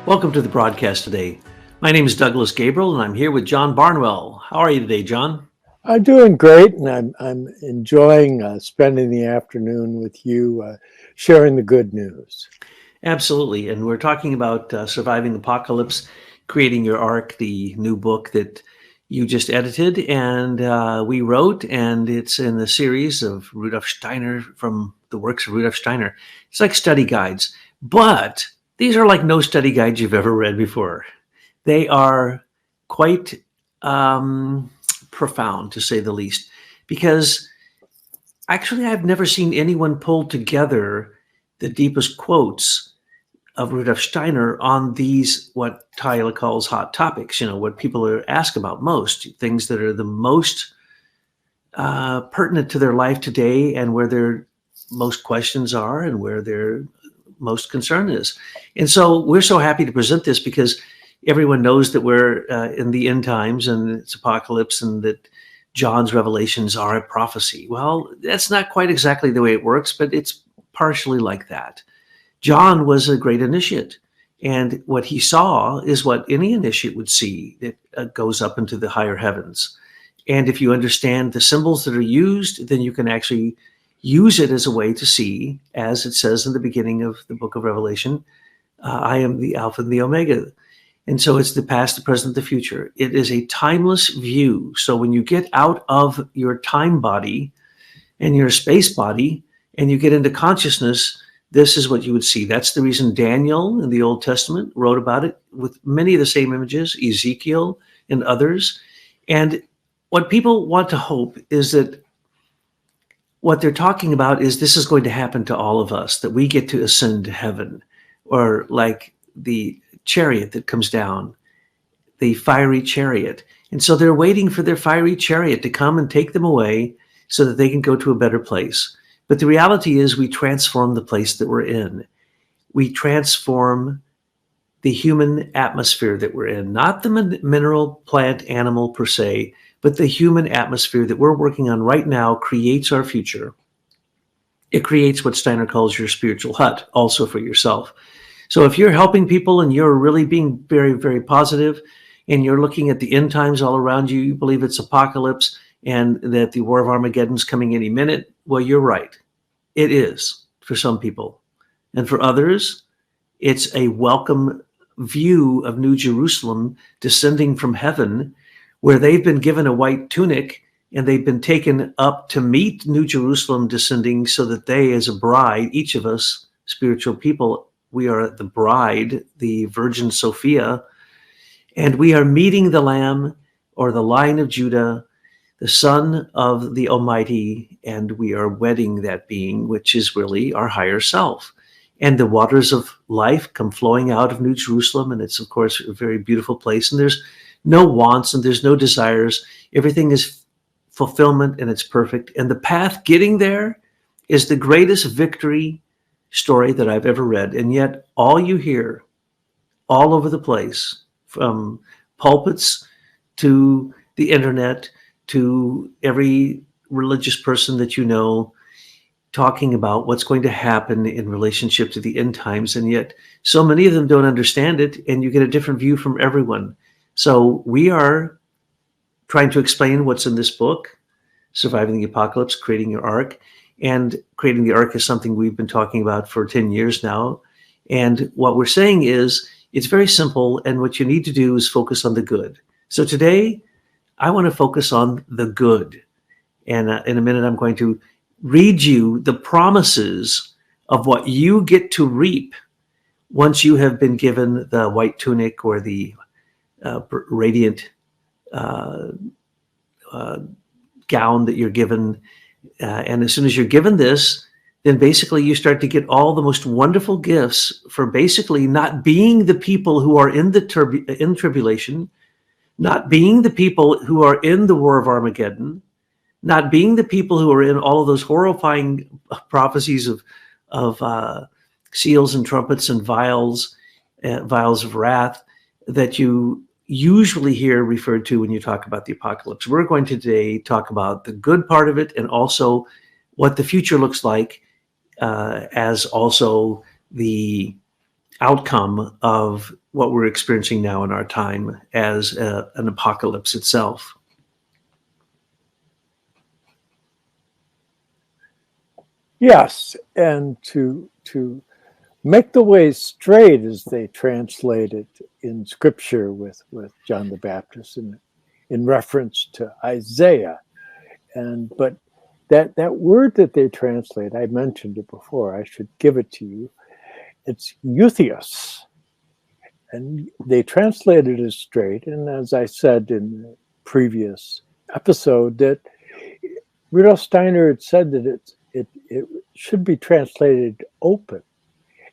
Welcome to the broadcast today. My name is Douglas Gabriel, and I'm here with John Barnwell. How are you today, John? I'm doing great, and I'm enjoying spending the afternoon with you, sharing the good news. Absolutely. And we're talking about Surviving Apocalypse, Creating Your Ark, the new book that you just edited and we wrote, and it's in the series of Rudolf Steiner, from the works of Rudolf Steiner. It's like study guides, but these are like no study guides you've ever read before. They are quite profound, to say the least, because actually I've never seen anyone pull together the deepest quotes of Rudolf Steiner on these, what Tyler calls hot topics, what people are asked about most, things that are the most pertinent to their life today, and where their most questions are and where their most concern is. And so we're so happy to present this because everyone knows that we're in the end times and it's apocalypse, and that John's revelations are a prophecy. Well, that's not quite exactly the way it works, but it's partially like that. John was a great initiate, and what he saw is what any initiate would see that goes up into the higher heavens. And if you understand the symbols that are used, then you can actually use it as a way to see, as it says in the beginning of the book of Revelation, I am the Alpha and the Omega. And so it's the past, the present, the future. It is a timeless view. So when you get out of your time body and your space body and you get into consciousness, this is what you would see. That's the reason Daniel in the Old Testament wrote about it with many of the same images, Ezekiel and others. And what people want to hope is that what they're talking about is this is going to happen to all of us, that we get to ascend to heaven, or like the chariot that comes down, the fiery chariot. And so they're waiting for their fiery chariot to come and take them away so that they can go to a better place. But the reality is we transform the place that we're in. We transform the human atmosphere that we're in, not the mineral, plant, animal per se, but the human atmosphere that we're working on right now creates our future. It creates what Steiner calls your spiritual hut, also for yourself. So if you're helping people and you're really being very, very positive, and you're looking at the end times all around you, you believe it's apocalypse and that the war of Armageddon is coming any minute, well, you're right. It is for some people. And for others, it's a welcome view of New Jerusalem descending from heaven, where they've been given a white tunic and they've been taken up to meet New Jerusalem descending, so that they, as a bride, each of us spiritual people, we are the bride, the Virgin Sophia, and we are meeting the Lamb, or the Lion of Judah, the Son of the Almighty, and we are wedding that being, which is really our higher self. And the waters of life come flowing out of New Jerusalem, and it's, of course, a very beautiful place, and there's no wants and there's no desires. Everything is fulfillment, and it's perfect. And the path getting there is the greatest victory story that I've ever read. And yet all you hear all over the place, from pulpits to the internet to every religious person that you know, talking about what's going to happen in relationship to the end times. And yet so many of them don't understand it, and you get a different view from everyone. So we are trying to explain what's in this book, Surviving the Apocalypse, Creating Your Ark. And creating the ark is something we've been talking about for 10 years now. And what we're saying is it's very simple, and what you need to do is focus on the good. So today, I want to focus on the good. And in a minute, I'm going to read you the promises of what you get to reap once you have been given the white tunic, or the radiant gown that you're given. And as soon as you're given this, then basically you start to get all the most wonderful gifts for basically not being the people who are in the in tribulation, not being the people who are in the war of Armageddon, not being the people who are in all of those horrifying prophecies of seals and trumpets and vials of wrath that you usually hear referred to when you talk about the apocalypse. We're going to today talk about the good part of it, and also what the future looks like, as also the outcome of what we're experiencing now in our time as an apocalypse itself. Yes, and to make the way straight, as they translate it in Scripture with John the Baptist in reference to Isaiah, but that word that they translate, I mentioned it before. I should give it to you. It's euthios, and they translate it as straight. And as I said in the previous episode, that Rudolf Steiner had said that it should be translated open,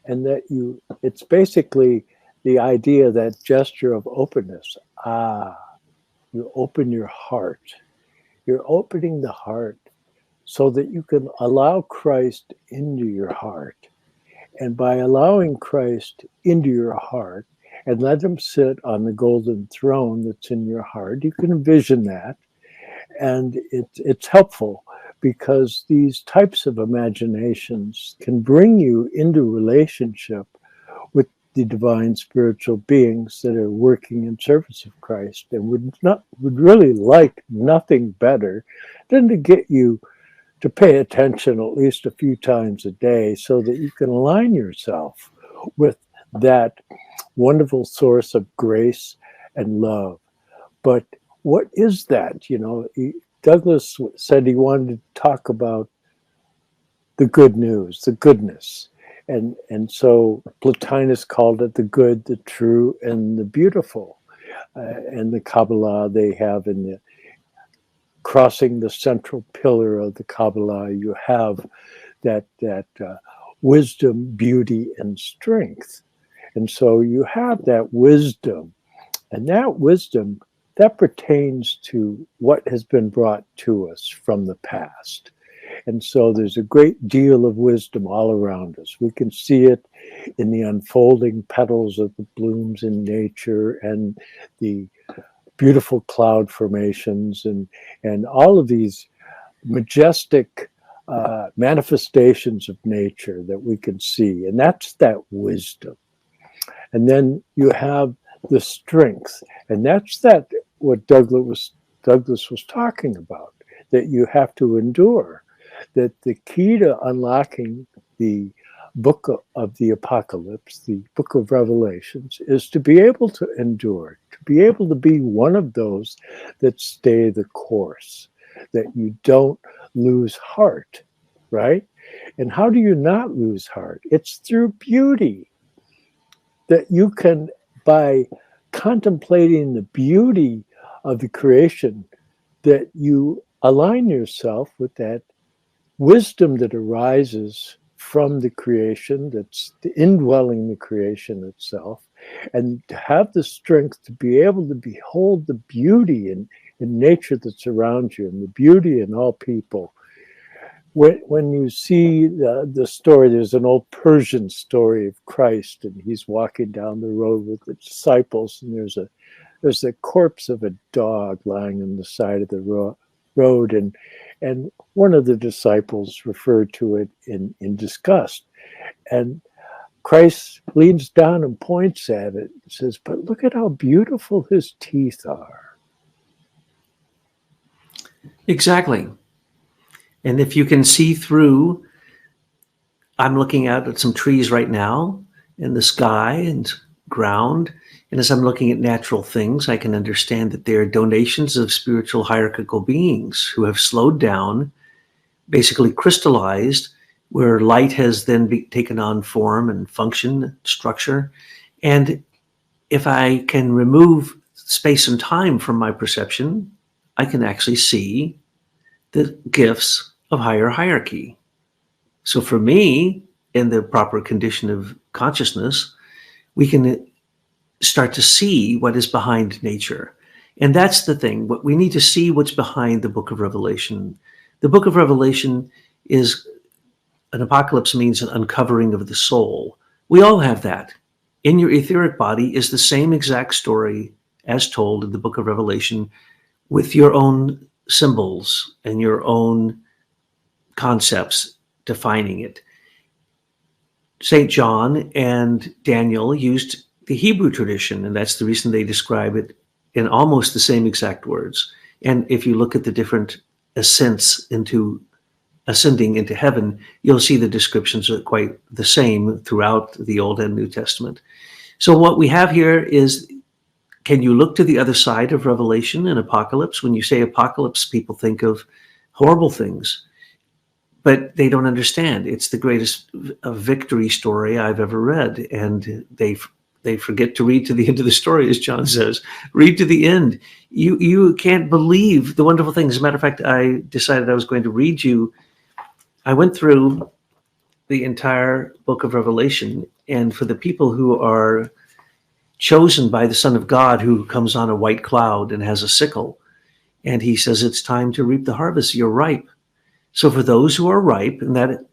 and that it's basically the idea, that gesture of openness. You open your heart. You're opening the heart so that you can allow Christ into your heart. And by allowing Christ into your heart and let him sit on the golden throne that's in your heart, you can envision that. And it's helpful, because these types of imaginations can bring you into relationship with the divine spiritual beings that are working in service of Christ, and would really like nothing better than to get you to pay attention at least a few times a day, so that you can align yourself with that wonderful source of grace and love. But what is that? Douglas said he wanted to talk about the good news, the goodness. And so Plotinus called it the good, the true, and the beautiful. And the Kabbalah, they have in the crossing the central pillar of the Kabbalah, you have that wisdom, beauty, and strength. And so you have that wisdom, and that wisdom, that pertains to what has been brought to us from the past. And so there's a great deal of wisdom all around us. We can see it in the unfolding petals of the blooms in nature, and the beautiful cloud formations, and all of these majestic manifestations of nature that we can see. And that's that wisdom. And then you have the strength, and that's what Douglas was talking about, that you have to endure. That the key to unlocking the book of the Apocalypse, the book of Revelations, is to be able to endure, to be able to be one of those that stay the course, that you don't lose heart, right? And how do you not lose heart? It's through beauty, that you can, by contemplating the beauty of the creation, that you align yourself with that wisdom that arises from the creation, that's indwelling the creation itself, and to have the strength to be able to behold the beauty in nature that's around you, and the beauty in all people. When you see the story, there's an old Persian story of Christ, and he's walking down the road with the disciples, and there's a corpse of a dog lying on the side of the road, and one of the disciples referred to it in disgust. And Christ leans down and points at it and says, "But look at how beautiful his teeth are." Exactly. And if you can see through, I'm looking out at some trees right now, in the sky and ground. And as I'm looking at natural things, I can understand that they're donations of spiritual hierarchical beings who have slowed down, basically crystallized, where light has then taken on form and function, structure. And if I can remove space and time from my perception, I can actually see the gifts of higher hierarchy. So for me, in the proper condition of consciousness, we can start to see what is behind nature. And that's the thing. What we need to see what's behind the book of Revelation. The book of Revelation is an apocalypse, means an uncovering of the soul. We all have that. In your etheric body is the same exact story as told in the book of Revelation, with your own symbols and your own concepts defining it. St. John and Daniel used the Hebrew tradition, and that's the reason they describe it in almost the same exact words. And if you look at the different ascending into heaven, you'll see the descriptions are quite the same throughout the Old and New Testament. So what we have here is, can you look to the other side of Revelation and Apocalypse? When you say Apocalypse, people think of horrible things, but they don't understand. It's the greatest victory story I've ever read, and they forget to read to the end of the story, as John says. Read to the end. You can't believe the wonderful things. As a matter of fact, I decided I was going to read you. I went through the entire book of Revelation, and for the people who are chosen by the Son of God, who comes on a white cloud and has a sickle, and he says, it's time to reap the harvest. You're ripe. So for those who are ripe, and that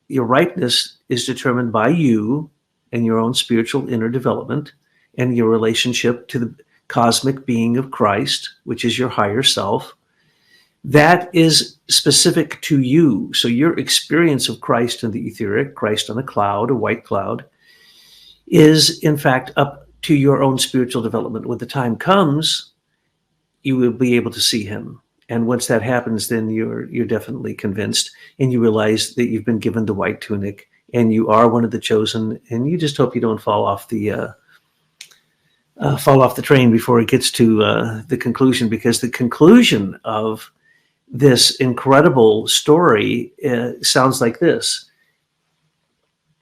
your ripeness is determined by you and your own spiritual inner development and your relationship to the cosmic being of Christ, which is your higher self, that is specific to you. So your experience of Christ in the etheric, Christ on a cloud, a white cloud, is in fact up to your own spiritual development. When the time comes, you will be able to see him. And once that happens, then you're definitely convinced, and you realize that you've been given the white tunic, and you are one of the chosen. And you just hope you don't fall off the train before it gets to the conclusion, because the conclusion of this incredible story sounds like this: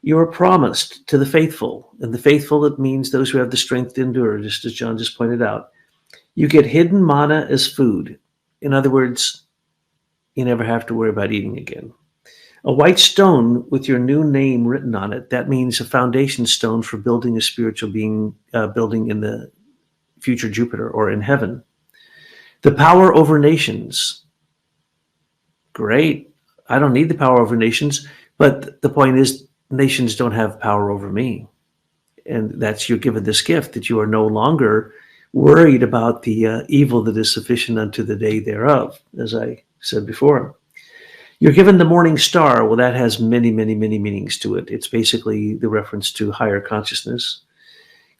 you are promised to the faithful, and the faithful, it means those who have the strength to endure, just as John just pointed out. You get hidden manna as food. In other words, you never have to worry about eating again. A white stone with your new name written on it, that means a foundation stone for building a spiritual being, building in the future Jupiter or in heaven. The power over nations. Great. I don't need the power over nations, but the point is, nations don't have power over me. And that's, you're given this gift that you are no longer worried about the evil that is sufficient unto the day thereof, as I said before. You're given the morning star. Well, that has many, many, many meanings to it. It's basically the reference to higher consciousness.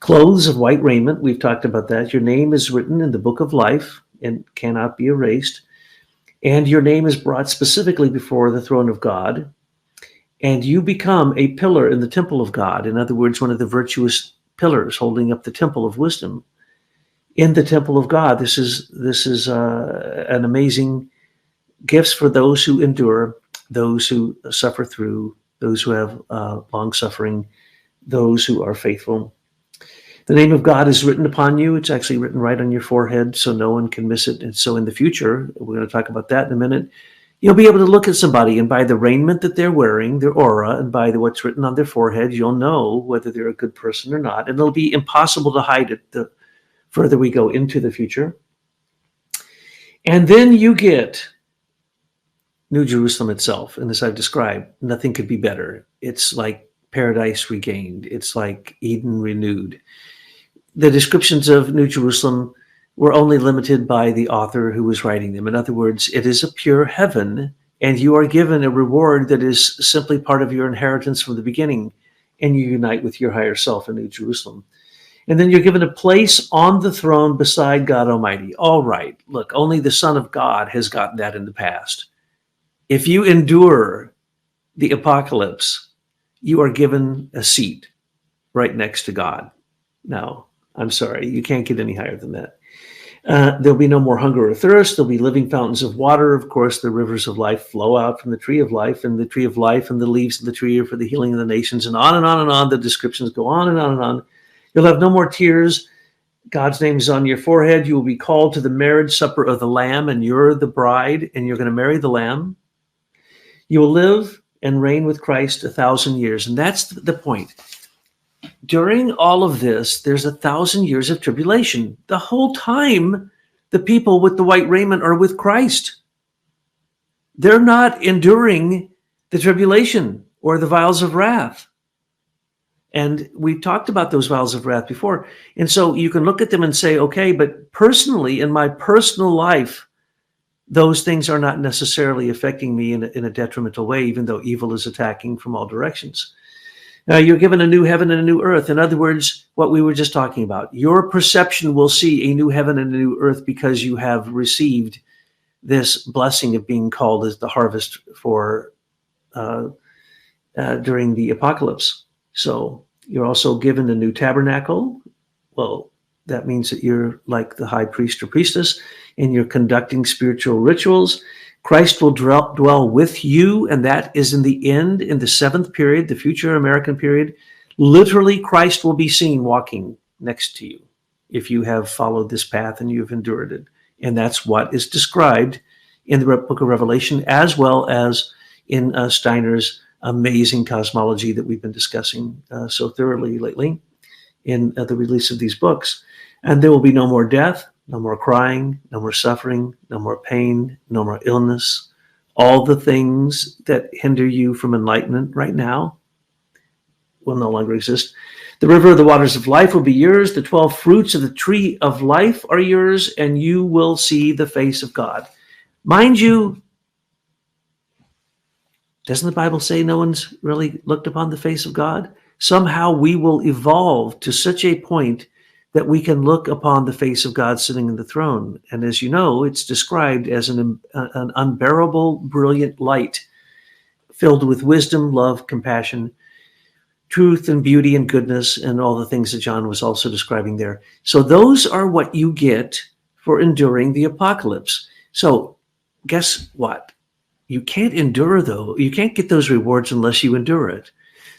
Clothes of white raiment, we've talked about that. Your name is written in the book of life and cannot be erased. And your name is brought specifically before the throne of God. And you become a pillar in the temple of God. In other words, one of the virtuous pillars holding up the temple of wisdom. In the temple of God, this is an amazing gifts for those who endure, those who suffer through, those who have long suffering, those who are faithful. The name of God is written upon you. It's actually written right on your forehead, so no one can miss it. And so in the future, we're going to talk about that in a minute, you'll be able to look at somebody, and by the raiment that they're wearing, their aura, and by what's written on their forehead, you'll know whether they're a good person or not. And it'll be impossible to hide it the further we go into the future. And then you get New Jerusalem itself. And as I've described, nothing could be better. It's like paradise regained. It's like Eden renewed. The descriptions of New Jerusalem were only limited by the author who was writing them. In other words, it is a pure heaven, and you are given a reward that is simply part of your inheritance from the beginning, and you unite with your higher self in New Jerusalem. And then you're given a place on the throne beside God Almighty. All right, look, only the Son of God has gotten that in the past. If you endure the apocalypse, you are given a seat right next to God. Now, I'm sorry, you can't get any higher than that. There'll be no more hunger or thirst. There'll be living fountains of water. Of course, the rivers of life flow out from the tree of life, and the tree of life and the leaves of the tree are for the healing of the nations, and on and on and on. The descriptions go on and on and on. You'll have no more tears. God's name is on your forehead. You will be called to the marriage supper of the Lamb, and you're the bride, and you're going to marry the Lamb. You will live and reign with Christ 1,000 years. And that's the point. During all of this, there's 1,000 years of tribulation. The whole time, the people with the white raiment are with Christ. They're not enduring the tribulation or the vials of wrath. And we've talked about those vials of wrath before. And so you can look at them and say, okay, but personally, in my personal life, those things are not necessarily affecting me in a detrimental way, even though evil is attacking from all directions. You're given a new heaven and a new earth. In other words, what we were just talking about, your perception will see a new heaven and a new earth because you have received this blessing of being called as the harvest for during the apocalypse. So you're also given a new tabernacle. Well, that means that you're like the high priest or priestess, and you're conducting spiritual rituals. Christ will dwell with you, and that is in the end, in the seventh period, the future American period. Literally, Christ will be seen walking next to you if you have followed this path and you've endured it. And that's what is described in the book of Revelation, as well as in Steiner's amazing cosmology that we've been discussing so thoroughly lately in the release of these books. And there will be no more death, no more crying, no more suffering, no more pain, no more illness. All the things that hinder you from enlightenment right now will no longer exist. The river of the waters of life will be yours. The 12 fruits of the tree of life are yours, and you will see the face of God. Mind you, doesn't the Bible say no one's really looked upon the face of God? Somehow we will evolve to such a point that we can look upon the face of God sitting in the throne. And as you know, it's described as an unbearable, brilliant light filled with wisdom, love, compassion, truth and beauty and goodness, and all the things that John was also describing there. So those are what you get for enduring the apocalypse. So guess what? You can't endure, though. You can't get those rewards unless you endure it.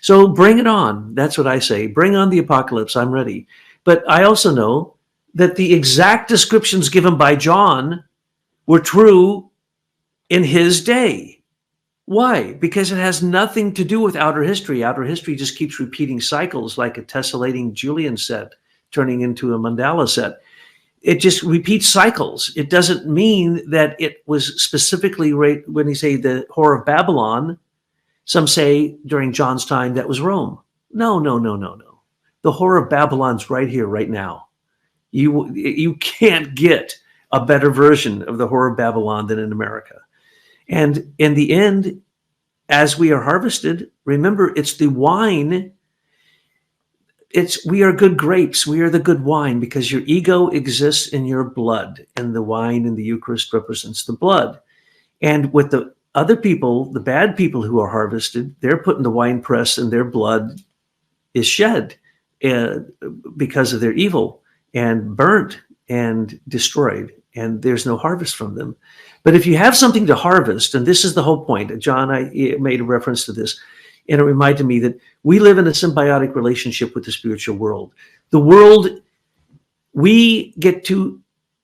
So bring it on. That's what I say. Bring on the apocalypse. I'm ready. But I also know that the exact descriptions given by John were true in his day. Why? Because it has nothing to do with outer history. Outer history just keeps repeating cycles like a tessellating Julian set turning into a mandala set. It just repeats cycles. It doesn't mean that it was specifically right when you say the Whore of Babylon. Some say during John's time that was Rome. No. The Whore of Babylon's right here, right now. You can't get a better version of the Whore of Babylon than in America. And in the end, as we are harvested, remember, it's the wine. We are good grapes. We are the good wine because your ego exists in your blood, and the wine in the Eucharist represents the blood. And with the other people, the bad people who are harvested, they're put in the wine press and their blood is shed because of their evil and burnt and destroyed, and there's no harvest from them. But if you have something to harvest, and this is the whole point, John, I made a reference to this, and it reminded me that we live in a symbiotic relationship with the spiritual world. The world, we get to,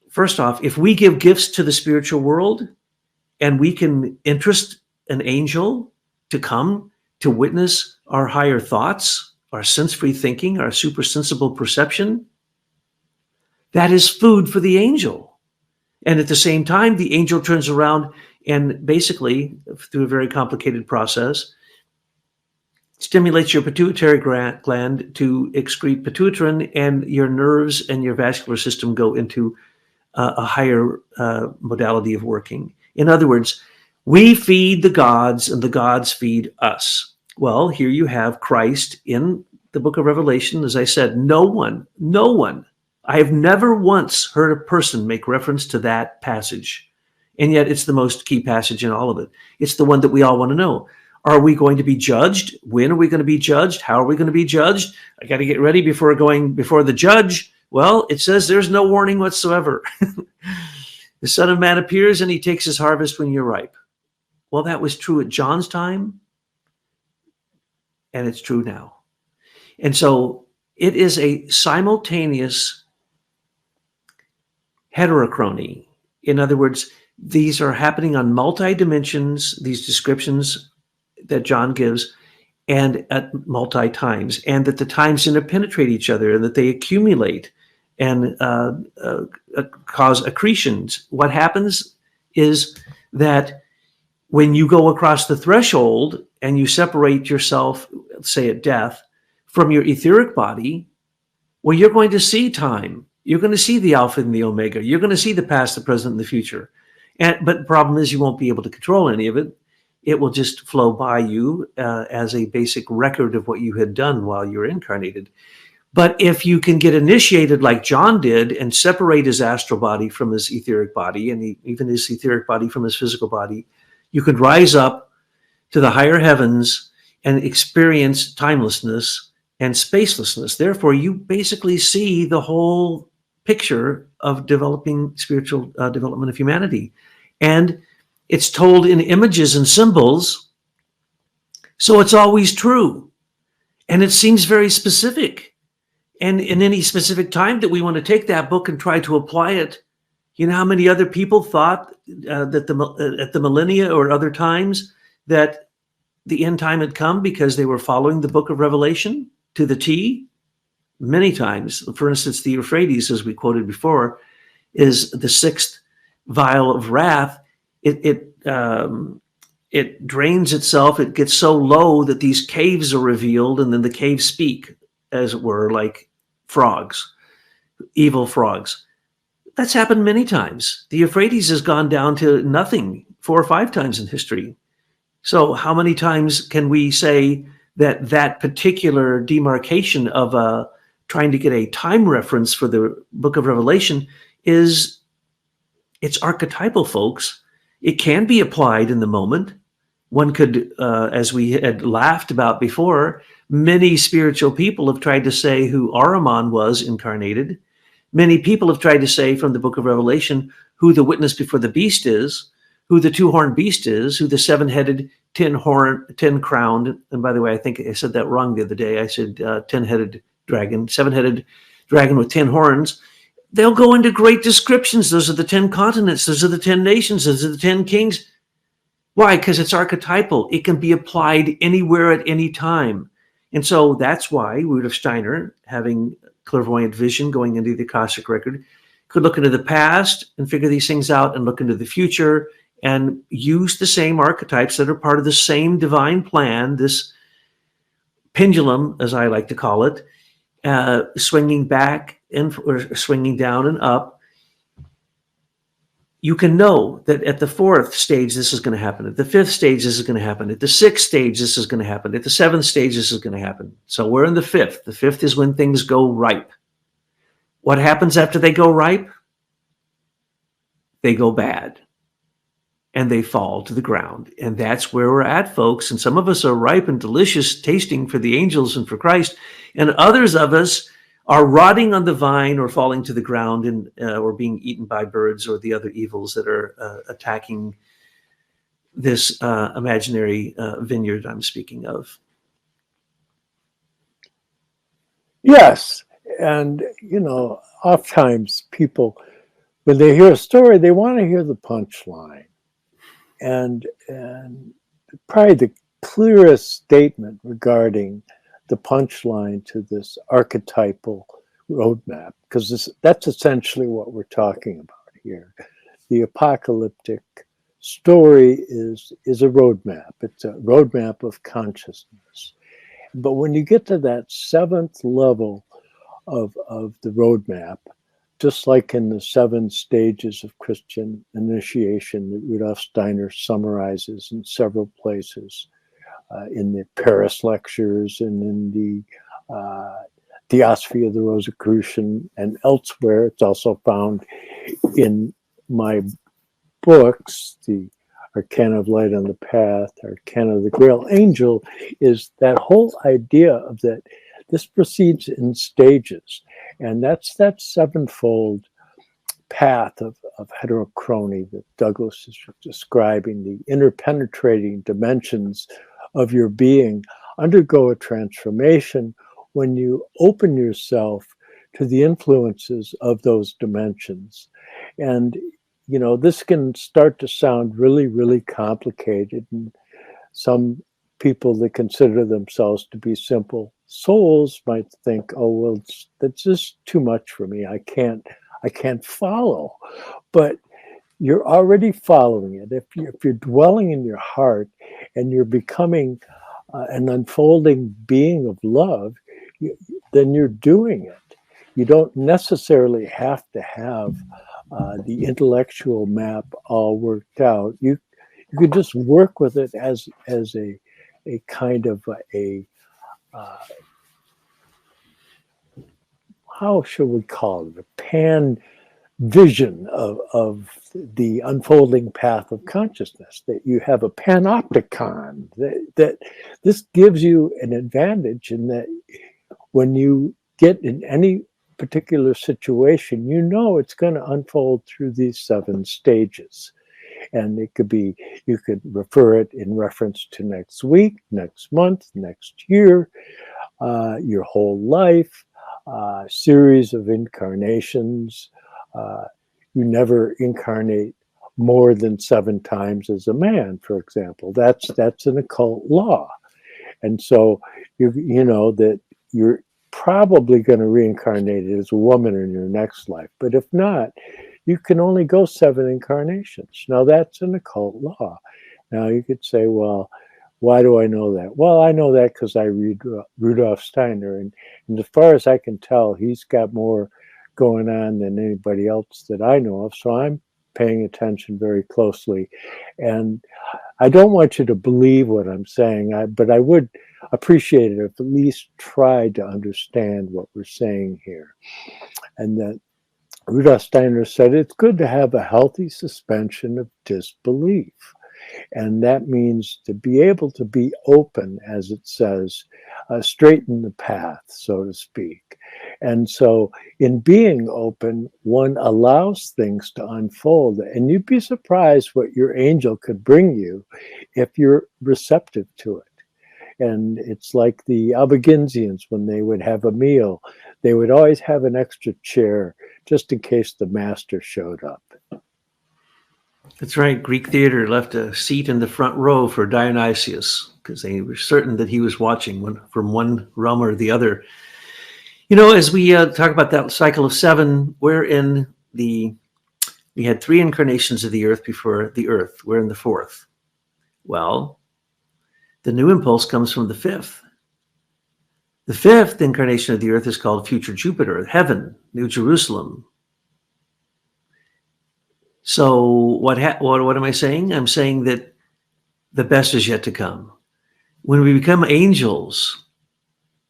first off, if we give gifts to the spiritual world, and we can interest an angel to come to witness our higher thoughts, our sense-free thinking, our supersensible perception, that is food for the angel. And at the same time, the angel turns around and basically, through a very complicated process, stimulates your pituitary gland to excrete pituitrin, and your nerves and your vascular system go into a higher modality of working. In other words, we feed the gods and the gods feed us. Well, here you have Christ in the book of Revelation. As I said, no one, I have never once heard a person make reference to that passage. And yet it's the most key passage in all of it. It's the one that we all want to know. Are we going to be judged? When are we going to be judged? How are we going to be judged? I got to get ready before going before the judge. Well, it says there's no warning whatsoever. The Son of Man appears and he takes his harvest when you're ripe. Well, that was true at John's time, and it's true now. And so it is a simultaneous heterochrony. In other words, these are happening on multi-dimensions, these descriptions that John gives, and at multi-times, and that the times interpenetrate each other and that they accumulate and cause accretions. What happens is that when you go across the threshold and you separate yourself, say at death, from your etheric body, well, you're going to see time. You're going to see the Alpha and the Omega. You're going to see the past, the present, and the future. But the problem is you won't be able to control any of it. it will just flow by you as a basic record of what you had done while you were incarnated. But if you can get initiated like John did and separate his astral body from his etheric body, and even his etheric body from his physical body, you could rise up to the higher heavens and experience timelessness and spacelessness. Therefore, you basically see the whole picture of developing spiritual development of humanity. And it's told in images and symbols, so it's always true. And it seems very specific. And in any specific time that we want to take that book and try to apply it, you know how many other people thought that at the millennia or other times that the end time had come because they were following the book of Revelation to the T? Many times. For instance, the Euphrates, as we quoted before, is the sixth vial of wrath. It drains itself. It gets so low that these caves are revealed, and then the caves speak, as it were, like frogs, evil frogs. That's happened many times. The Euphrates has gone down to nothing 4 or 5 times in history. So how many times can we say that that particular demarcation of trying to get a time reference for the book of Revelation it's archetypal, folks. It can be applied in the moment. One could, as we had laughed about before, many spiritual people have tried to say who Ahriman was incarnated. Many people have tried to say from the book of Revelation who the witness before the beast is, who the 2-horned beast is, who the 7-headed, 10-crowned, and by the way, I think I said that wrong the other day. I said 10-headed dragon, 7-headed dragon with 10 horns. They'll go into great descriptions. Those are the 10 continents. Those are the 10 nations. Those are the 10 kings. Why? Because it's archetypal. It can be applied anywhere at any time. And so that's why Rudolf Steiner, having clairvoyant vision going into the Akashic record, could look into the past and figure these things out and look into the future and use the same archetypes that are part of the same divine plan, this pendulum, as I like to call it, swinging back and or swinging down and up. You can know that at the 4th stage, this is going to happen. At the 5th stage, this is going to happen. At the 6th stage, this is going to happen. At the 7th stage, this is going to happen. So we're in the 5th. The 5th is when things go ripe. What happens after they go ripe? They go bad. And they fall to the ground. And that's where we're at, folks. And some of us are ripe and delicious, tasting for the angels and for Christ. And others of us are rotting on the vine or falling to the ground and or being eaten by birds or the other evils that are attacking this imaginary vineyard I'm speaking of. Yes. And, oftentimes people, when they hear a story, they want to hear the punchline. And probably the clearest statement regarding the punchline to this archetypal roadmap, because that's essentially what we're talking about here. The apocalyptic story is a roadmap. It's a roadmap of consciousness. But when you get to that 7th level of the roadmap, just like in the 7 stages of Christian initiation that Rudolf Steiner summarizes in several places, in the Paris lectures and in the Theosophy of the Rosicrucian and elsewhere. It's also found in my books, the Arcana of Light on the Path, Arcana of the Grail Angel, is that whole idea of that this proceeds in stages. And that's that 7-fold path of heterochrony that Douglas is describing, the interpenetrating dimensions of your being undergo a transformation when you open yourself to the influences of those dimensions. And, this can start to sound really, really complicated. And some people that consider themselves to be simple souls might think, oh, well, that's just too much for me. I can't follow. But you're already following it. If you're dwelling in your heart and you're becoming an unfolding being of love, then you're doing it. You don't necessarily have to have the intellectual map all worked out. You could just work with it as a kind of uh, how should we call it, a pan vision of the unfolding path of consciousness, that you have a panopticon, that this gives you an advantage in that when you get in any particular situation, you know it's going to unfold through these 7 stages. And it could be, you could refer it in reference to next week, next month, next year, your whole life, series of incarnations. You never incarnate more than 7 times as a man, for example. That's an occult law. And so you know that you're probably going to reincarnate as a woman in your next life. But if not, you can only go 7 incarnations. Now that's an occult law. Now you could say, well, why do I know that? Well, I know that because I read Rudolf Steiner, and as far as I can tell, he's got more going on than anybody else that I know of. So I'm paying attention very closely. And I don't want you to believe what I'm saying, but I would appreciate it if at least tried to understand what we're saying here. And that Rudolf Steiner said it's good to have a healthy suspension of disbelief. And that means to be able to be open, as it says, straighten the path, so to speak. And so in being open, one allows things to unfold. And you'd be surprised what your angel could bring you if you're receptive to it. And it's like the Albigensians, when they would have a meal, they would always have an extra chair just in case the master showed up. That's right. Greek theater left a seat in the front row for Dionysius because they were certain that he was watching from one realm or the other. You know, as we talk about that cycle of 7, we had 3 incarnations of the earth before the earth. We're in the 4th. Well, the new impulse comes from the 5th. The 5th incarnation of the earth is called future Jupiter, heaven, New Jerusalem. So what am I saying? I'm saying that the best is yet to come. When we become angels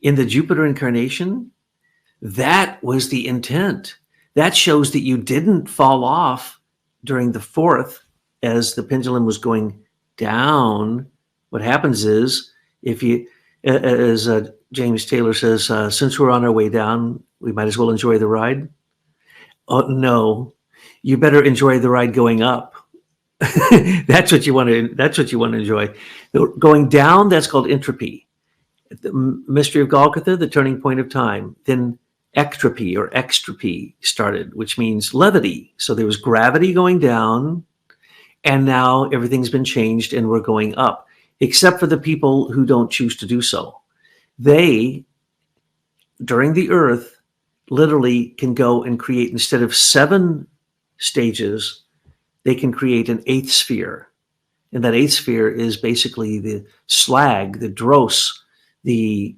in the Jupiter incarnation, that was the intent. That shows that you didn't fall off during the 4th as the pendulum was going down. What happens is, if you, as James Taylor says, since we're on our way down, we might as well enjoy the ride. Oh, no. You better enjoy the ride going up. That's what you want to enjoy. Going down, that's called entropy. The mystery of Golgotha, the turning point of time. Then ectropy or extropy started, which means levity. So there was gravity going down, and now everything's been changed and we're going up, except for the people who don't choose to do so. They, during the earth, literally can go and create, instead of 7 stages, they can create an 8th sphere. And that 8th sphere is basically the slag, the dross, the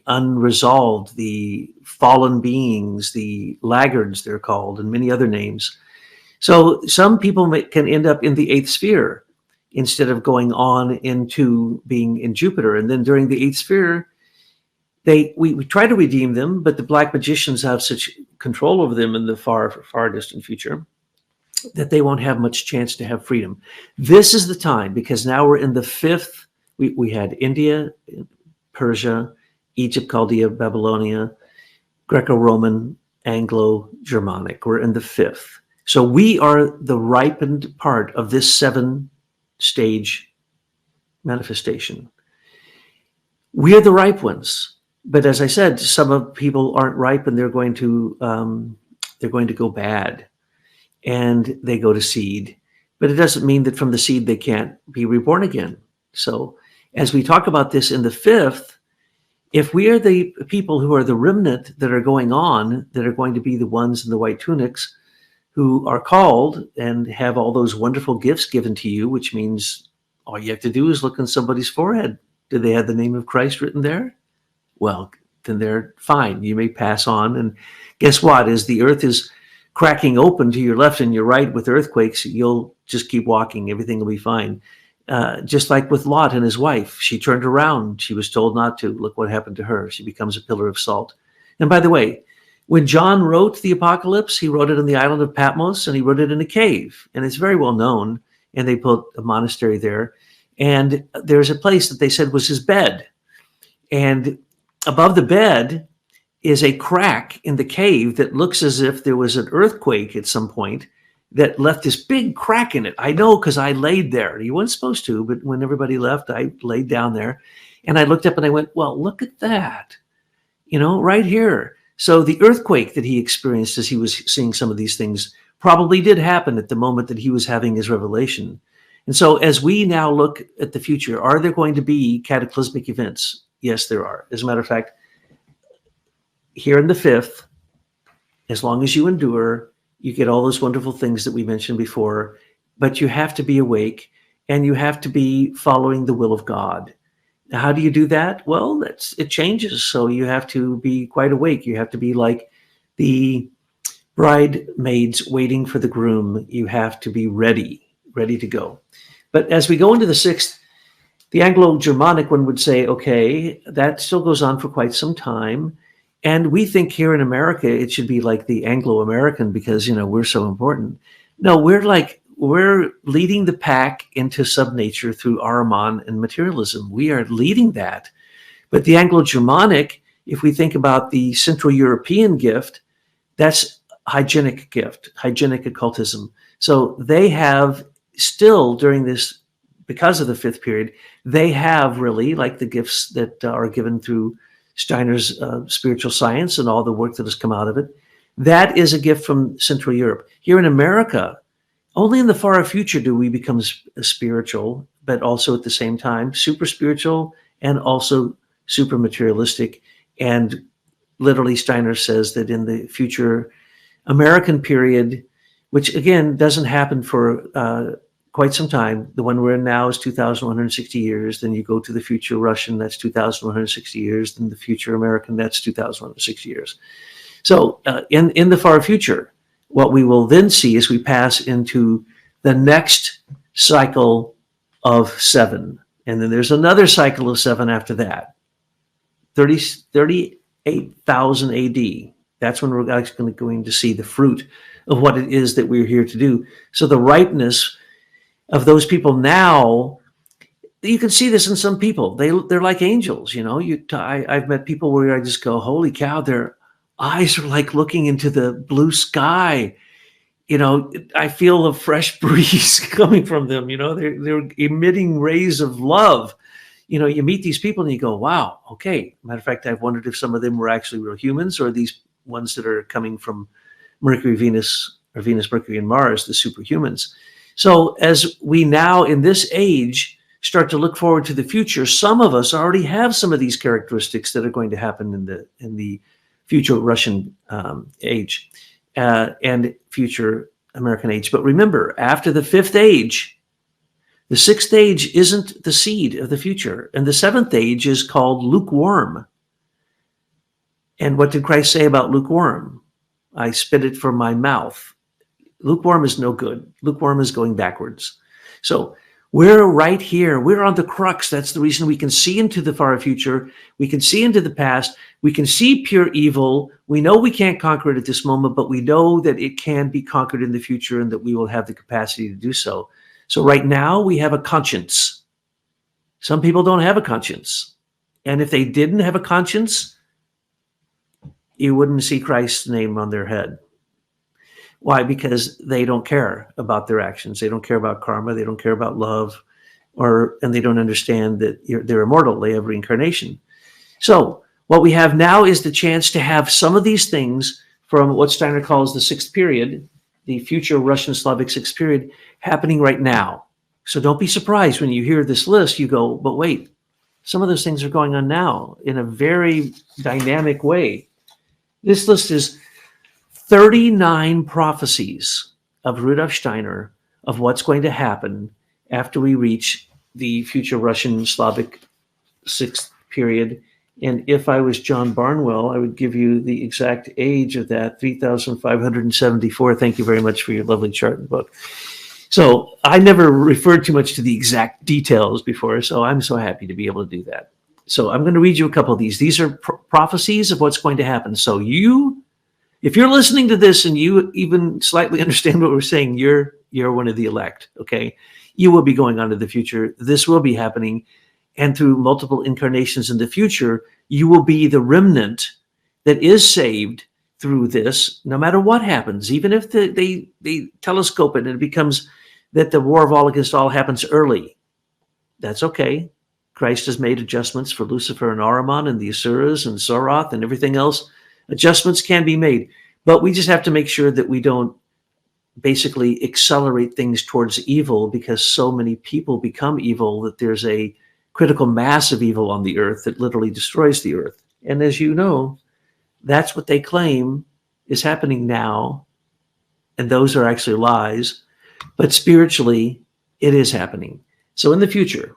unresolved, the fallen beings, the laggards, they're called, and many other names. So some people can end up in the 8th sphere instead of going on into being in Jupiter. And then during the 8th sphere, we try to redeem them, but the black magicians have such control over them in the far distant future that they won't have much chance to have freedom. This is the time, because now we're in the 5th. We had India, Persia, Egypt, Chaldea, Babylonia, Greco-Roman, Anglo-Germanic. We're in the 5th. So we are the ripened part of this 7-stage manifestation. We are the ripe ones. But as I said, some of people aren't ripe, and they're going to go bad, and they go to seed. But it doesn't mean that from the seed they can't be reborn again. So as we talk about this in the 5th, if we are the people who are the remnant that are going on, that are going to be the ones in the white tunics who are called and have all those wonderful gifts given to you, which means all you have to do is look on somebody's forehead. Do they have the name of Christ written there? Well, then they're fine. You may pass on. And guess what? As the earth is cracking open to your left and your right with earthquakes, you'll just keep walking. Everything will be fine. Just like with Lot and his wife, she turned around. She was told not to. Look what happened to her. She becomes a pillar of salt. And by the way, when John wrote the Apocalypse, he wrote it on the island of Patmos, and he wrote it in a cave. And it's very well known. And they built a monastery there. And there's a place that they said was his bed. And above the bed is a crack in the cave that looks as if there was an earthquake at some point that left this big crack in it. I know because I laid there. You weren't supposed to, but when everybody left, I laid down there. And I looked up and I went, well, look at that, right here. So the earthquake that he experienced as he was seeing some of these things probably did happen at the moment that he was having his revelation. And so as we now look at the future, are there going to be cataclysmic events? Yes, there are. As a matter of fact, here in the fifth, as long as you endure, you get all those wonderful things that we mentioned before, but you have to be awake and you have to be following the will of God. Now, how do you do that? Well, it changes. So you have to be quite awake. You have to be like the bridesmaids waiting for the groom. You have to be ready to go. But as we go into the sixth, the Anglo-Germanic one would say, okay, that still goes on for quite some time. And we think here in America, it should be like the Anglo-American because, we're so important. No, we're leading the pack into subnature through Ahriman and materialism. We are leading that. But the Anglo-Germanic, if we think about the Central European gift, that's hygienic gift, hygienic occultism. So they have still during this, because of the fifth period, they have really like the gifts that are given through Steiner's spiritual science and all the work that has come out of it. That is a gift from Central Europe. Here in America, only in the far future do we become spiritual, but also at the same time super spiritual and also super materialistic. And literally Steiner says that in the future American period, which again doesn't happen for quite some time. The one we're in now is 2,160 years. Then you go to the future Russian, that's 2,160 years. Then the future American, that's 2,160 years. So in the far future, what we will then see is we pass into the next cycle of 7. And then there's another cycle of 7 after that, 38,000 AD. That's when we're actually going to see the fruit of what it is that we're here to do. So the ripeness of those people now, you can see this in some people. They're like angels, I've met people where I just go, holy cow, their eyes are like looking into the blue sky. I feel a fresh breeze coming from them. They're emitting rays of love. You meet these people and you go, wow, okay. Matter of fact, I've wondered if some of them were actually real humans or these ones that are coming from Mercury, Venus, or Venus, Mercury, and Mars, the superhumans. So as we now in this age start to look forward to the future, some of us already have some of these characteristics that are going to happen in the future Russian age and future American age. But remember, after the fifth age, the sixth age isn't the seed of the future, and the seventh age is called lukewarm. And what did Christ say about lukewarm? I spit it from my mouth. Lukewarm is no good. Lukewarm is going backwards. So we're right here. We're on the crux. That's the reason we can see into the far future. We can see into the past. We can see pure evil. We know we can't conquer it at this moment, but we know that it can be conquered in the future and that we will have the capacity to do so. So right now we have a conscience. Some people don't have a conscience. And if they didn't have a conscience, you wouldn't see Christ's name on their head. Why? Because they don't care about their actions. They don't care about karma. They don't care about love, and they don't understand that they're immortal. They have reincarnation. So what we have now is the chance to have some of these things from what Steiner calls the sixth period, the future Russian Slavic sixth period, happening right now. So don't be surprised when you hear this list, you go, but wait, some of those things are going on now in a very dynamic way. This list is 39 prophecies of Rudolf Steiner of what's going to happen after we reach the future Russian Slavic sixth period And if I was John Barnwell, I would give you the exact age of that, 3,574. Thank you very much for your lovely chart and book. So I never referred too much to the exact details before, so I'm so happy to be able to do that. So I'm going to read you a couple of these. These are prophecies of what's going to happen. So if you're listening to this and you even slightly understand what we're saying, you're one of the elect, okay? You will be going on to the future. This will be happening. And through multiple incarnations in the future, you will be the remnant that is saved through this, no matter what happens. Even if they telescope it and it becomes that the war of all against all happens early, that's okay. Christ has made adjustments for Lucifer and Ahriman and the Asuras and Soroth and everything else. Adjustments can be made, but we just have to make sure that we don't basically accelerate things towards evil, because so many people become evil that there's a critical mass of evil on the earth that literally destroys the earth. And as you know, that's what they claim is happening now. And those are actually lies. But spiritually, it is happening. So in the future,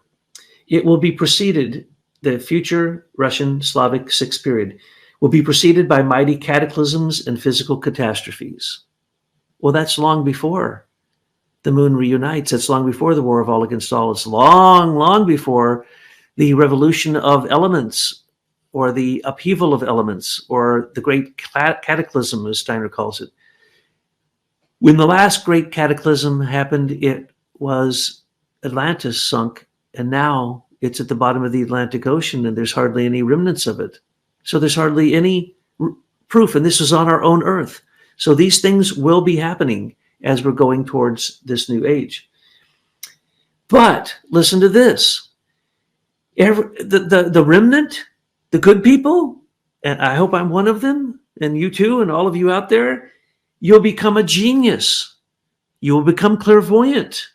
it will be preceded, the future Russian Slavic sixth period will be preceded by mighty cataclysms and physical catastrophes. Well, that's long before the moon reunites. It's long before the war of all against all. It's long, long before the revolution of elements, or the upheaval of elements, or the great cataclysm, as Steiner calls it. When the last great cataclysm happened, it was Atlantis sunk, and now it's at the bottom of the Atlantic Ocean, and there's hardly any remnants of it. So there's hardly any proof, and this is on our own earth. So these things will be happening as we're going towards this new age. But listen to this. The remnant, the good people, and I hope I'm one of them, and you too, and all of you out there, you'll become a genius. You will become clairvoyant.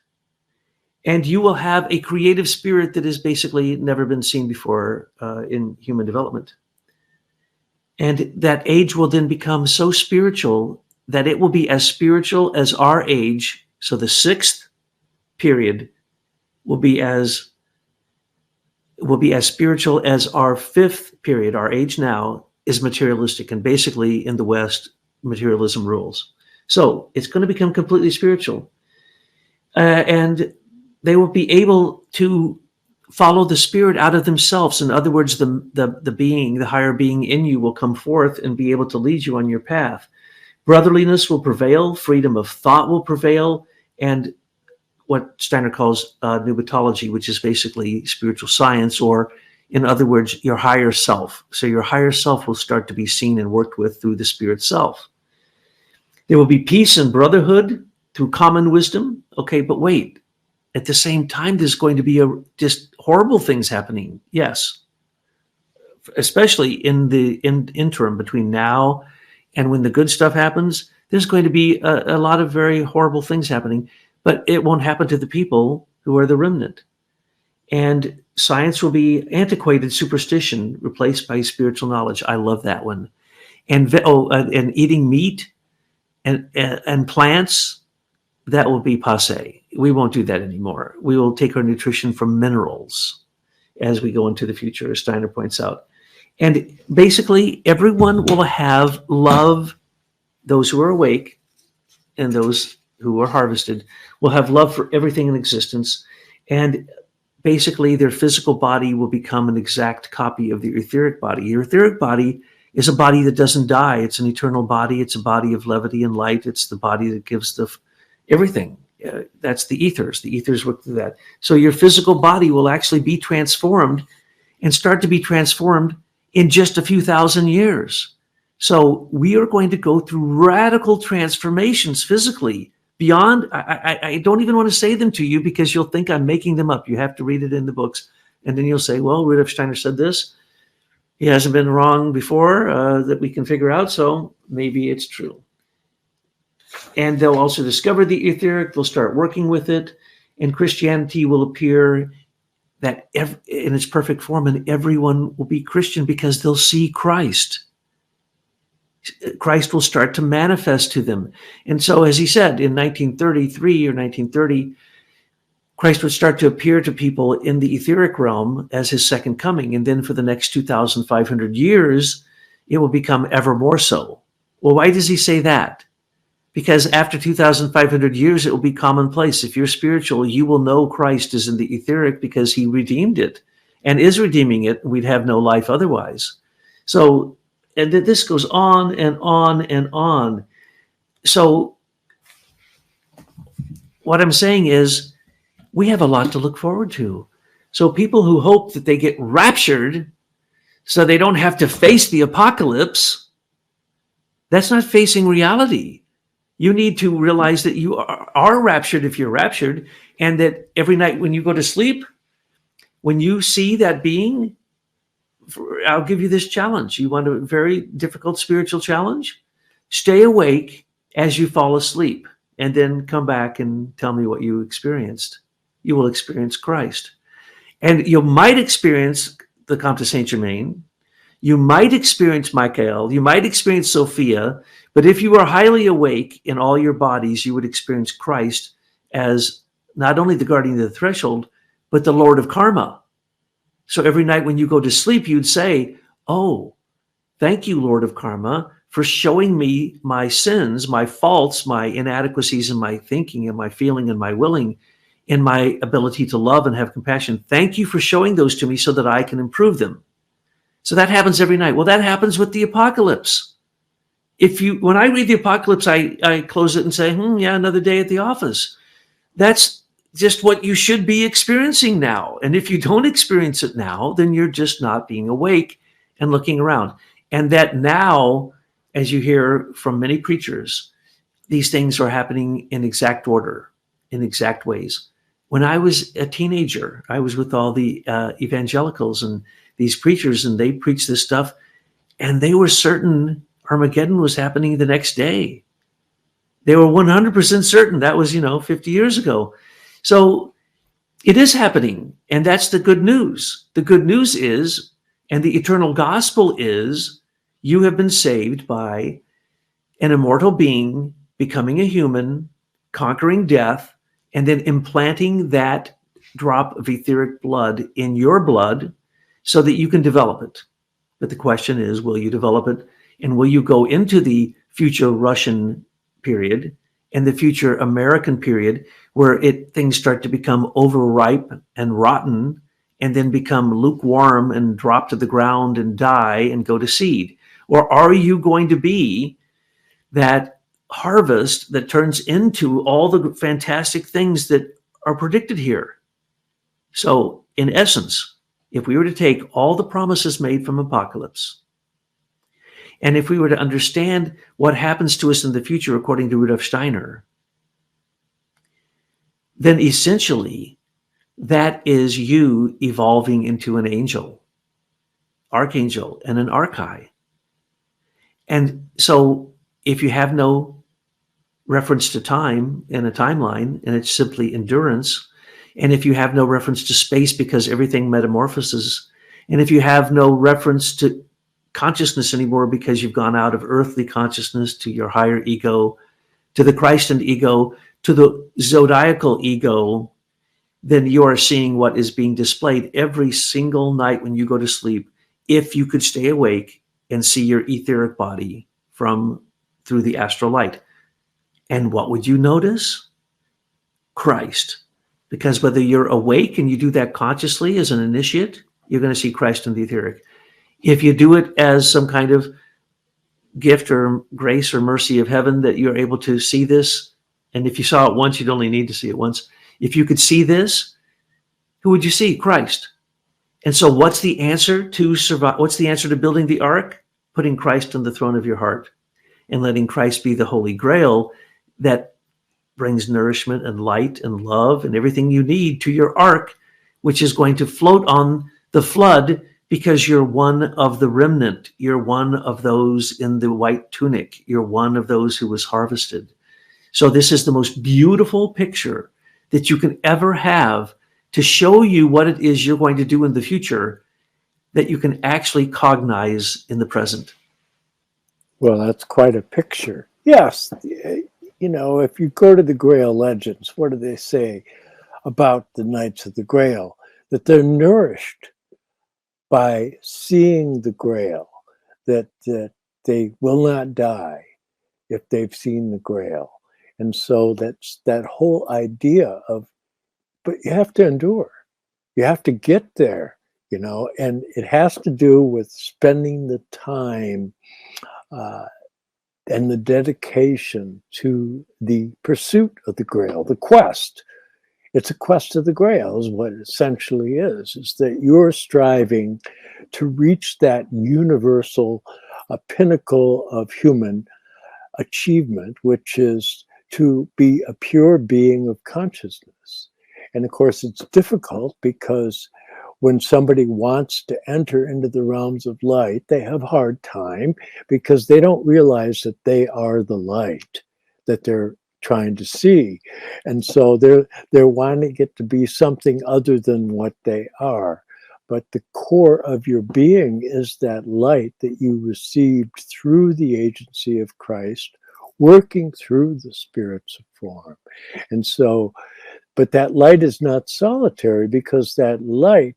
And you will have a creative spirit that has basically never been seen before in human development. And that age will then become so spiritual that it will be as spiritual as our age. So the sixth period will be as spiritual as our fifth period. Our age now is materialistic, and basically in the West, materialism rules. So it's going to become completely spiritual. And they will be able to follow the spirit out of themselves. In other words, the being, the higher being in you will come forth and be able to lead you on your path. Brotherliness will prevail, freedom of thought will prevail, and what Steiner calls pneumatology, which is basically spiritual science, or in other words, your higher self. So your higher self will start to be seen and worked with through the spirit self. There will be peace and brotherhood through common wisdom. Okay, but wait. At the same time, there's going to be just horrible things happening. Yes. Especially in the interim between now and when the good stuff happens, there's going to be a lot of very horrible things happening, but it won't happen to the people who are the remnant. And science will be antiquated superstition replaced by spiritual knowledge. I love that one. And eating meat and plants, that will be passé. We won't do that anymore. We will take our nutrition from minerals as we go into the future, as Steiner points out. And basically, everyone will have love. Those who are awake and those who are harvested will have love for everything in existence. And basically, their physical body will become an exact copy of the etheric body. Your etheric body is a body that doesn't die. It's an eternal body. It's a body of levity and light. It's the body that gives everything. That's the ethers. The ethers work through that. So your physical body will actually be transformed and start to be transformed in just a few thousand years. So we are going to go through radical transformations physically beyond, I don't even want to say them to you because you'll think I'm making them up. You have to read it in the books. And then you'll say, well, Rudolf Steiner said this. He hasn't been wrong before that we can figure out. So maybe it's true. And they'll also discover the etheric. They'll start working with it. And Christianity will appear that in its perfect form, and everyone will be Christian because they'll see Christ. Christ will start to manifest to them. And so, as he said, in 1933 or 1930, Christ would start to appear to people in the etheric realm as his second coming. And then for the next 2,500 years, it will become ever more so. Well, why does he say that? Because after 2,500 years, it will be commonplace. If you're spiritual, you will know Christ is in the etheric because he redeemed it and is redeeming it. We'd have no life otherwise. So, and this goes on and on and on. So what I'm saying is we have a lot to look forward to. So people who hope that they get raptured so they don't have to face the apocalypse, that's not facing reality. You need to realize that you are raptured if you're raptured, and that every night when you go to sleep, when you see that being, I'll give you this challenge. You want a very difficult spiritual challenge? Stay awake as you fall asleep, and then come back and tell me what you experienced. You will experience Christ. And you might experience the Comte de Saint-Germain. You might experience Michael. You might experience Sophia. But if you are highly awake in all your bodies, you would experience Christ as not only the guardian of the threshold, but the Lord of karma. So every night when you go to sleep, you'd say, oh, thank you, Lord of karma, for showing me my sins, my faults, my inadequacies in my thinking and my feeling and my willing, in my ability to love and have compassion. Thank you for showing those to me so that I can improve them. So that happens every night. Well, that happens with the apocalypse. When I read the apocalypse, I close it and say, yeah, another day at the office. That's just what you should be experiencing now. And if you don't experience it now, then you're just not being awake and looking around. And that now, as you hear from many preachers, these things are happening in exact order, in exact ways. When I was a teenager, I was with all the evangelicals and these preachers, and they preached this stuff, and they were certain Armageddon was happening the next day. They were 100% certain. That was, 50 years ago. So it is happening, and that's the good news. The good news is, and the eternal gospel is, you have been saved by an immortal being becoming a human, conquering death, and then implanting that drop of etheric blood in your blood so that you can develop it. But the question is, will you develop it? And will you go into the future Russian period and the future American period where things start to become overripe and rotten and then become lukewarm and drop to the ground and die and go to seed? Or are you going to be that harvest that turns into all the fantastic things that are predicted here? So in essence, if we were to take all the promises made from Apocalypse, and if we were to understand what happens to us in the future according to Rudolf Steiner, then essentially that is you evolving into an angel, archangel, and an archai. And so if you have no reference to time in a timeline, and it's simply endurance, and if you have no reference to space because everything metamorphoses, and if you have no reference to consciousness anymore because you've gone out of earthly consciousness to your higher ego, to the Christ-and ego, to the zodiacal ego, then you are seeing what is being displayed every single night when you go to sleep, if you could stay awake and see your etheric body through the astral light. And what would you notice? Christ. Because whether you're awake and you do that consciously as an initiate, you're going to see Christ in the etheric. If you do it as some kind of gift or grace or mercy of heaven that you're able to see this, and if you saw it once, you'd only need to see it once. If you could see this, who would you see? Christ. And so what's the answer to survive? What's the answer to building the ark? Putting Christ on the throne of your heart and letting Christ be the Holy Grail that brings nourishment and light and love and everything you need to your ark, which is going to float on the flood because you're one of the remnant. You're one of those in the white tunic. You're one of those who was harvested. So this is the most beautiful picture that you can ever have to show you what it is you're going to do in the future that you can actually cognize in the present. Well, that's quite a picture. Yes. If you go to the Grail legends, what do they say? about the Knights of the Grail, that they're nourished by seeing the Grail, that they will not die if they've seen the Grail. And so that's that whole idea of, but you have to endure. You have to get there, and it has to do with spending the time and the dedication to the pursuit of the Grail, the quest. It's a quest of the Grail is what it essentially is that you're striving to reach that universal pinnacle of human achievement, which is to be a pure being of consciousness. And of course, it's difficult because when somebody wants to enter into the realms of light, they have a hard time because they don't realize that they are the light that they're trying to see. And so they're wanting to get to be something other than what they are. But the core of your being is that light that you received through the agency of Christ, working through the spirits of form. And so, but that light is not solitary because that light,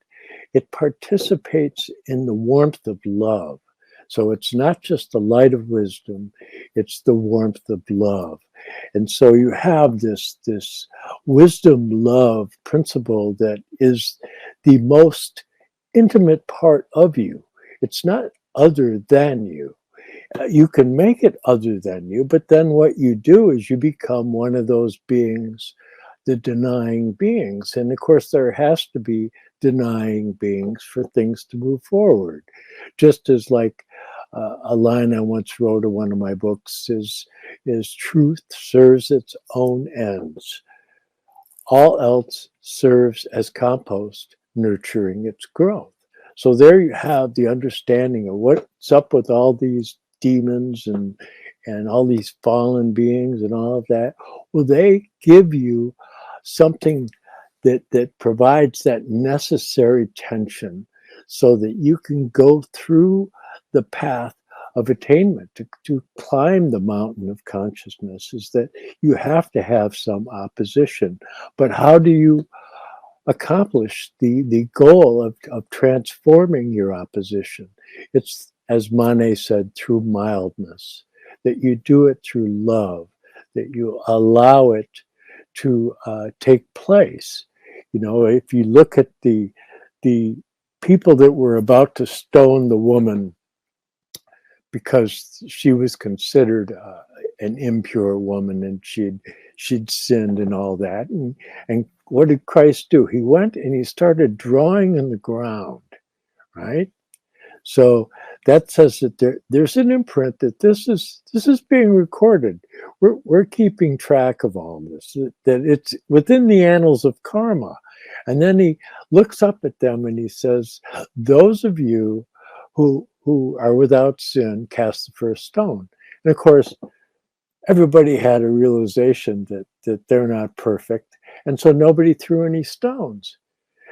it participates in the warmth of love. So it's not just the light of wisdom, it's the warmth of love. And so you have this wisdom love principle that is the most intimate part of you. It's not other than you. You can make it other than you, but then what you do is you become one of those beings, the denying beings. And of course, there has to be denying beings for things to move forward. Just as like a line I once wrote in one of my books is truth serves its own ends. All else serves as compost, nurturing its growth. So there you have the understanding of what's up with all these demons and all these fallen beings and all of that. Well, they give you something that provides that necessary tension so that you can go through the path of attainment, to climb the mountain of consciousness, is that you have to have some opposition. But how do you accomplish the goal of transforming your opposition? It's, as Manet said, through mildness, that you do it through love, that you allow it to take place. If you look at the people that were about to stone the woman because she was considered an impure woman and she'd sinned and all that. And what did Christ do? He went and he started drawing in the ground, right? So that says that there's an imprint that this is being recorded. We're keeping track of all this, that it's within the annals of karma. And then he looks up at them and he says, those of you who are without sin, cast the first stone. And of course, everybody had a realization that they're not perfect. And so nobody threw any stones.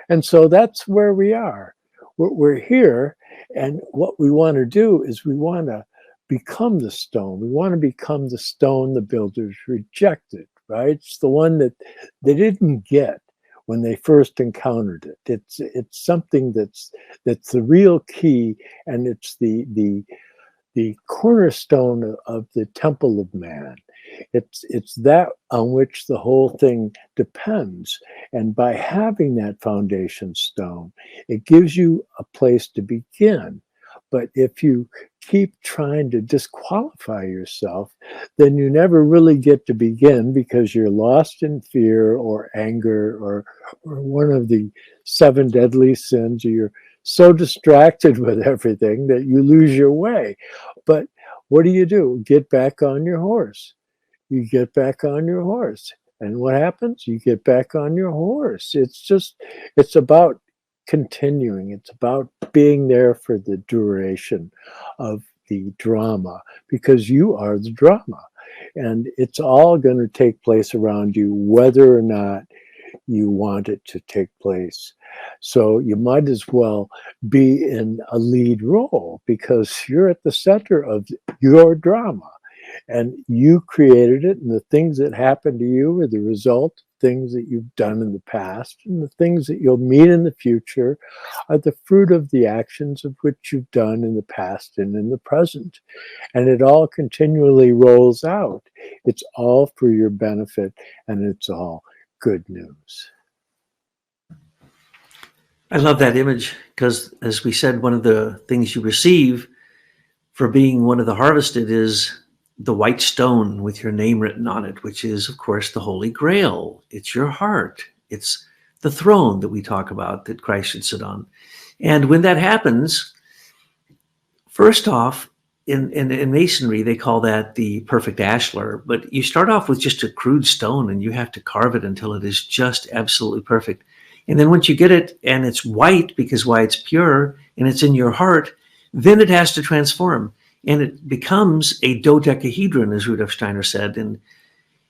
And so that's where we are. We're here. And what we want to do is we want to become the stone. We want to become the stone the builders rejected, right? It's the one that they didn't get when they first encountered it. It's something that's the real key, and it's the cornerstone of the temple of man. It's that on which the whole thing depends. And by having that foundation stone, it gives you a place to begin. But if you keep trying to disqualify yourself, then you never really get to begin because you're lost in fear or anger or one of the 7 deadly sins, or you're so distracted with everything that you lose your way. But what do? Get back on your horse. You get back on your horse. And what happens? You get back on your horse. It's about continuing. It's about being there for the duration of the drama, because you are the drama. And it's all going to take place around you, whether or not you want it to take place. So you might as well be in a lead role because you're at the center of your drama and you created it, and the things that happened to you are the result things that you've done in the past and the things that you'll meet in the future are the fruit of the actions of which you've done in the past and in the present. And it all continually rolls out. It's all for your benefit, and it's all good news. I love that image because, as we said, one of the things you receive for being one of the harvested is the white stone with your name written on it, which is, of course, the Holy Grail. It's your heart. It's the throne that we talk about that Christ should sit on. And when that happens, first off, in Masonry, they call that the perfect ashlar, but you start off with just a crude stone and you have to carve it until it is just absolutely perfect. And then once you get it and it's white, because why, it's pure and it's in your heart, then it has to transform and it becomes a dodecahedron, as Rudolf Steiner said. And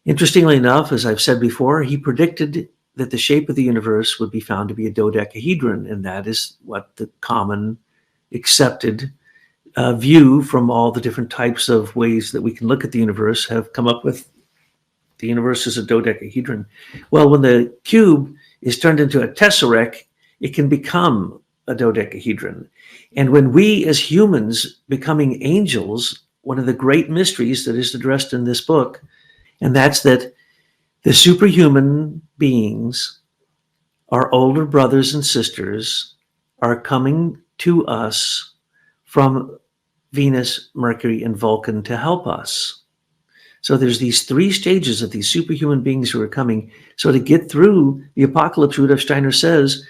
interestingly enough, as I've said before, he predicted that the shape of the universe would be found to be a dodecahedron, and that is what the common accepted view from all the different types of ways that we can look at the universe have come up with. The universe is a dodecahedron. Well, when the cube is turned into a tesseract, it can become a dodecahedron. And when we as humans becoming angels, one of the great mysteries that is addressed in this book, and that's that the superhuman beings, our older brothers and sisters, are coming to us from Venus, Mercury, and Vulcan to help us. So there's these three stages of these superhuman beings who are coming. So to get through the apocalypse, Rudolf Steiner says,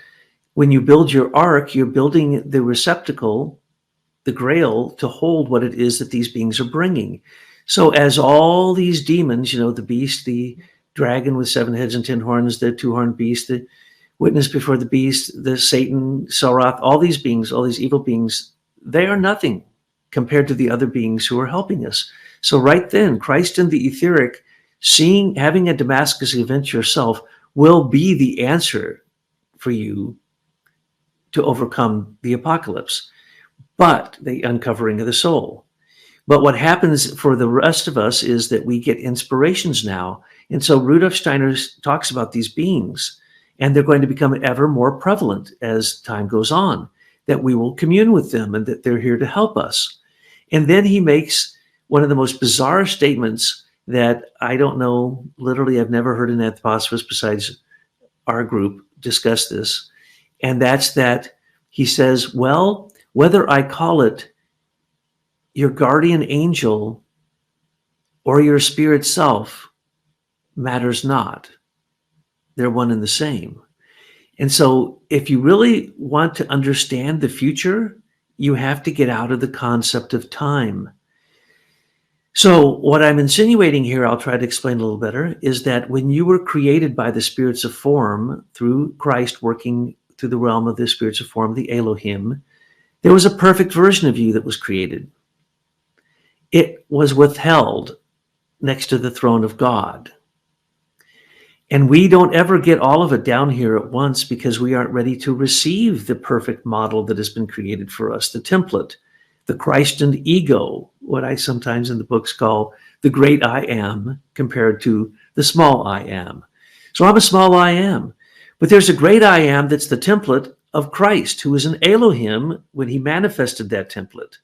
when you build your ark, you're building the receptacle, the grail, to hold what it is that these beings are bringing. So as all these demons, the beast, the dragon with 7 heads and 10 horns, the 2-horned beast, the witness before the beast, the Satan, Soroth, all these beings, all these evil beings, they are nothing compared to the other beings who are helping us. So right then, Christ in the etheric, having a Damascus event yourself, will be the answer for you to overcome the apocalypse, but the uncovering of the soul. But what happens for the rest of us is that we get inspirations now. And so Rudolf Steiner talks about these beings, and they're going to become ever more prevalent as time goes on, that we will commune with them and that they're here to help us. And then he makes one of the most bizarre statements that I don't know, literally I've never heard an anthroposophist besides our group discuss this. And that's that he says, well, whether I call it your guardian angel or your spirit self matters not. They're one and the same. And so if you really want to understand the future, you have to get out of the concept of time. So what I'm insinuating here, I'll try to explain a little better, is that when you were created by the spirits of form through Christ working through the realm of the spirits of form, the Elohim, there was a perfect version of you that was created. It was withheld next to the throne of God. And we don't ever get all of it down here at once because we aren't ready to receive the perfect model that has been created for us, the template, the Christ and ego, what I sometimes in the books call the great I am compared to the small I am. So I'm a small I am, but there's a great I am that's the template of Christ, who is an Elohim when he manifested that template.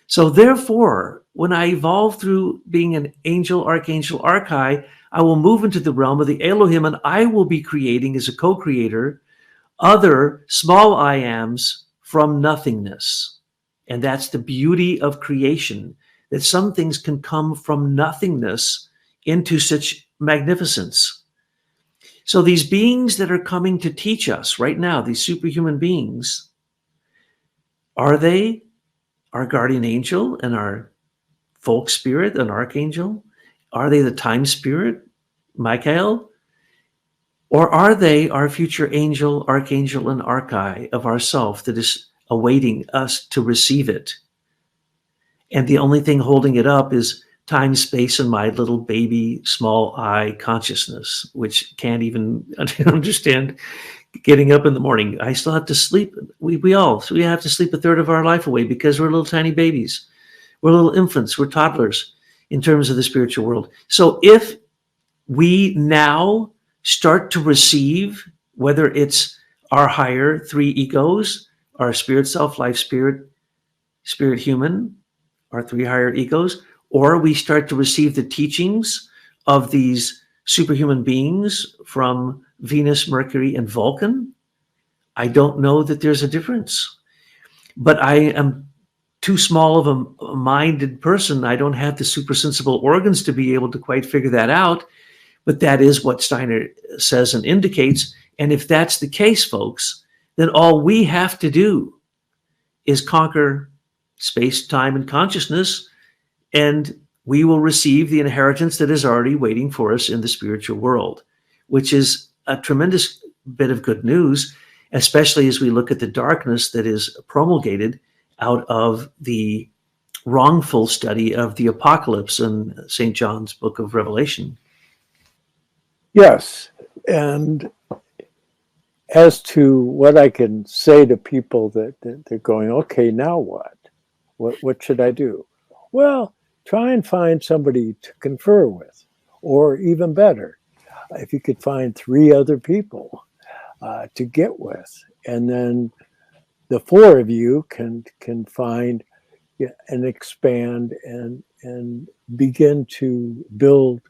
So therefore, when I evolve through being an angel, archangel, archai, I will move into the realm of the Elohim, and I will be creating as a co-creator other small I ams from nothingness. And that's the beauty of creation, that some things can come from nothingness into such magnificence. So these beings that are coming to teach us right now, these superhuman beings, are they our guardian angel and our folk spirit, an archangel? Are they the time spirit, Michael? Or are they our future angel, archangel, and archai of ourself that is awaiting us to receive it? And the only thing holding it up is time, space, and my little baby small I consciousness, which can't even understand getting up in the morning. I still have to sleep. We have to sleep a third of our life away because we're little tiny babies. We're little infants. We're toddlers in terms of the spiritual world. So if we now start to receive, whether it's our higher three egos, our spirit self, life spirit, spirit human, our three higher egos, or we start to receive the teachings of these superhuman beings from Venus, Mercury, and Vulcan, I don't know that there's a difference. But I am too small of a minded person. I don't have the supersensible organs to be able to quite figure that out. But that is what Steiner says and indicates. And if that's the case, folks, then all we have to do is conquer space, time, and consciousness, and we will receive the inheritance that is already waiting for us in the spiritual world, which is a tremendous bit of good news, especially as we look at the darkness that is promulgated out of the wrongful study of the apocalypse in St. John's book of Revelation. Yes. And as to what I can say to people that they're going, okay, now what? What should I do? Well, try and find somebody to confer with, or even better, if you could find 3 other people to get with, and then the 4 of you can find and expand and begin to build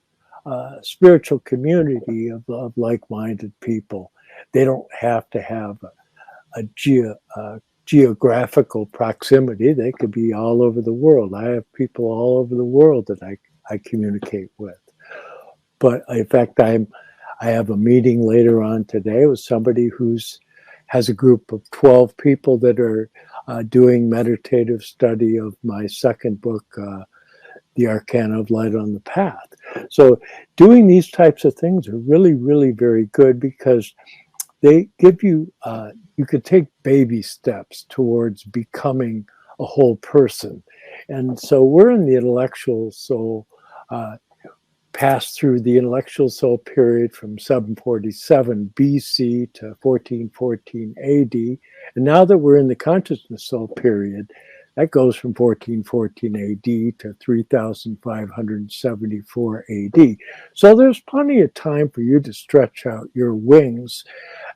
a spiritual community of like-minded people. They don't have to have a geographical proximity. They could be all over the world. I have people all over the world that I communicate with. But in fact, I have a meeting later on today with somebody has a group of 12 people that are doing meditative study of my second book, The Arcana of Light on the Path. So doing these types of things are really, really very good, because they give you, you could take baby steps towards becoming a whole person. And so we're in the intellectual soul, passed through the intellectual soul period from 747 BC to 1414 AD. And now that we're in the consciousness soul period, that goes from 1414 AD to 3574 AD. So there's plenty of time for you to stretch out your wings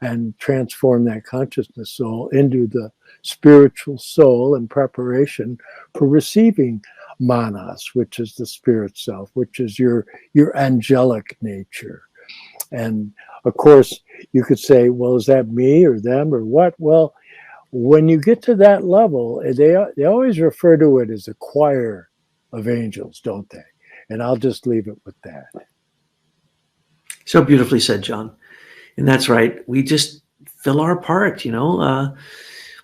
and transform that consciousness soul into the spiritual soul in preparation for receiving manas, which is the spirit self, which is your angelic nature. And of course, you could say, well, is that me or them or what? Well, when you get to that level, they always refer to it as a choir of angels, don't they? And I'll just leave it with that. So beautifully said, John. And that's right. We just fill our part,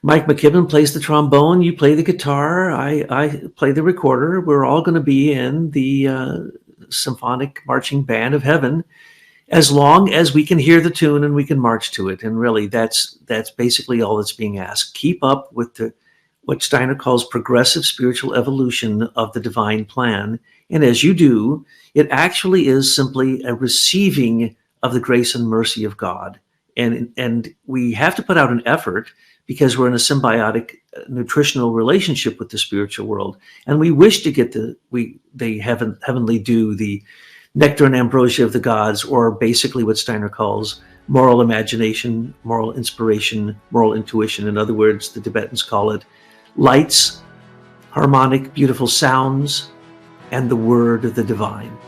Mike McKibben plays the trombone, you play the guitar, I play the recorder. We're all going to be in the symphonic marching band of heaven, as long as we can hear the tune and we can march to it. And really, that's basically all that's being asked. Keep up with what Steiner calls progressive spiritual evolution of the divine plan. And as you do, it actually is simply a receiving of the grace and mercy of God. And we have to put out an effort, because we're in a symbiotic nutritional relationship with the spiritual world. And we wish to get the heavenly dew, the nectar and ambrosia of the gods, or basically what Steiner calls moral imagination, moral inspiration, moral intuition. In other words, the Tibetans call it lights, harmonic, beautiful sounds, and the word of the divine.